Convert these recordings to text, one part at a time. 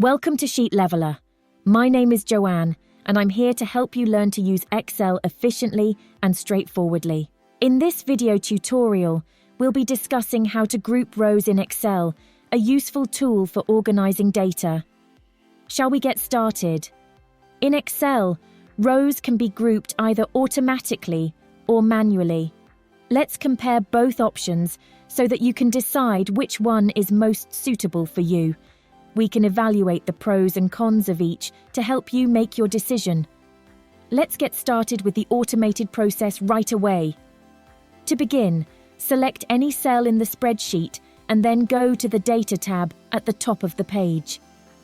Welcome to Sheet Leveler. My name is Joanne, and I'm here to help you learn to use Excel efficiently and straightforwardly. In this video tutorial, we'll be discussing how to group rows in Excel, a useful tool for organizing data. Shall we get started? In Excel, rows can be grouped either automatically or manually. Let's compare both options so that you can decide which one is most suitable for you. We can evaluate the pros and cons of each to help you make your decision. Let's get started with the automated process right away. To begin, select any cell in the spreadsheet and then go to the Data tab at the top of the page.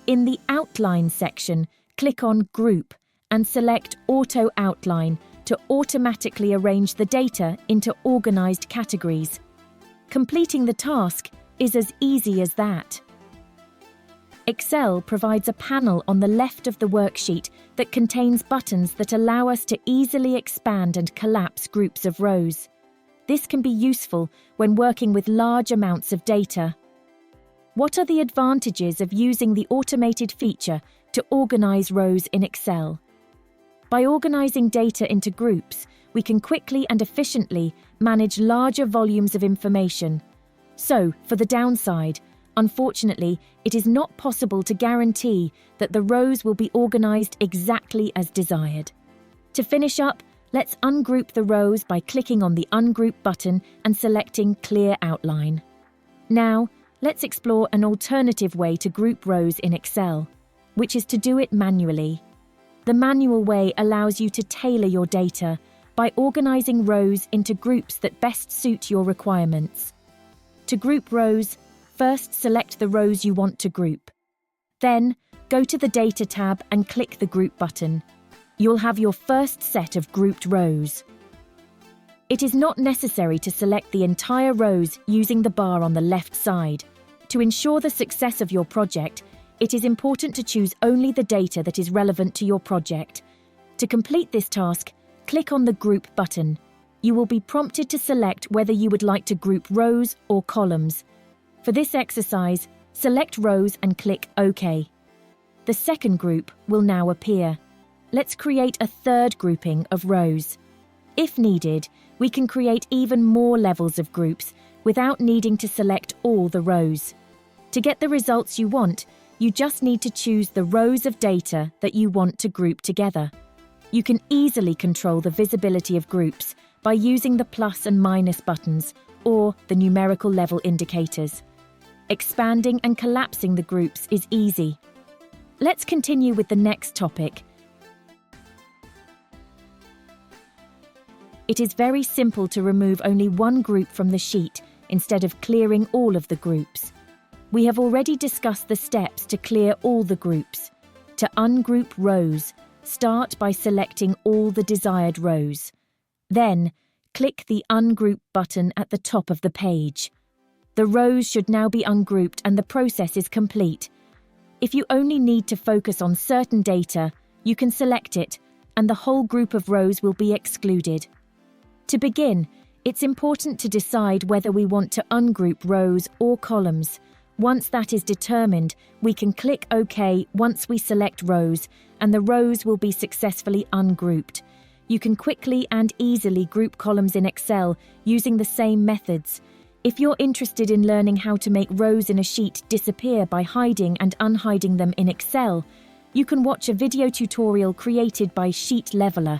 In the Outline section, click on Group and select Auto Outline to automatically arrange the data into organized categories. Completing the task is as easy as that. Excel provides a panel on the left of the worksheet that contains buttons that allow us to easily expand and collapse groups of rows. This can be useful when working with large amounts of data. What are the advantages of using the automated feature to organize rows in Excel? By organizing data into groups, we can quickly and efficiently manage larger volumes of information. So, for the downside, unfortunately, it is not possible to guarantee that the rows will be organized exactly as desired. To finish up, let's ungroup the rows by clicking on the Ungroup button and selecting Clear Outline. Now, let's explore an alternative way to group rows in Excel, which is to do it manually. The manual way allows you to tailor your data by organizing rows into groups that best suit your requirements. To group rows, first select the rows you want to group. Then, go to the Data tab and click the Group button. You'll have your first set of grouped rows. It is not necessary to select the entire rows using the bar on the left side. To ensure the success of your project, it is important to choose only the data that is relevant to your project. To complete this task, click on the Group button. You will be prompted to select whether you would like to group rows or columns. For this exercise, select rows and click OK. The second group will now appear. Let's create a third grouping of rows. If needed, we can create even more levels of groups without needing to select all the rows. To get the results you want, you just need to choose the rows of data that you want to group together. You can easily control the visibility of groups by using the plus and minus buttons or the numerical level indicators. Expanding and collapsing the groups is easy. Let's continue with the next topic. It is very simple to remove only one group from the sheet instead of clearing all of the groups. We have already discussed the steps to clear all the groups. To ungroup rows, start by selecting all the desired rows. Then, click the Ungroup button at the top of the page. The rows should now be ungrouped and the process is complete. If you only need to focus on certain data, you can select it, and the whole group of rows will be excluded. To begin, it's important to decide whether we want to ungroup rows or columns. Once that is determined, we can click OK once we select rows, and the rows will be successfully ungrouped. You can quickly and easily group columns in Excel using the same methods. If you're interested in learning how to make rows in a sheet disappear by hiding and unhiding them in Excel, you can watch a video tutorial created by Sheet Leveler.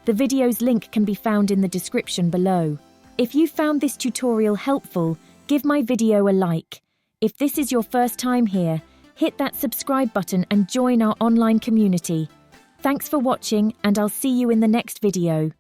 The video's link can be found in the description below. If you found this tutorial helpful, give my video a like. If this is your first time here, hit that subscribe button and join our online community. Thanks for watching, and I'll see you in the next video.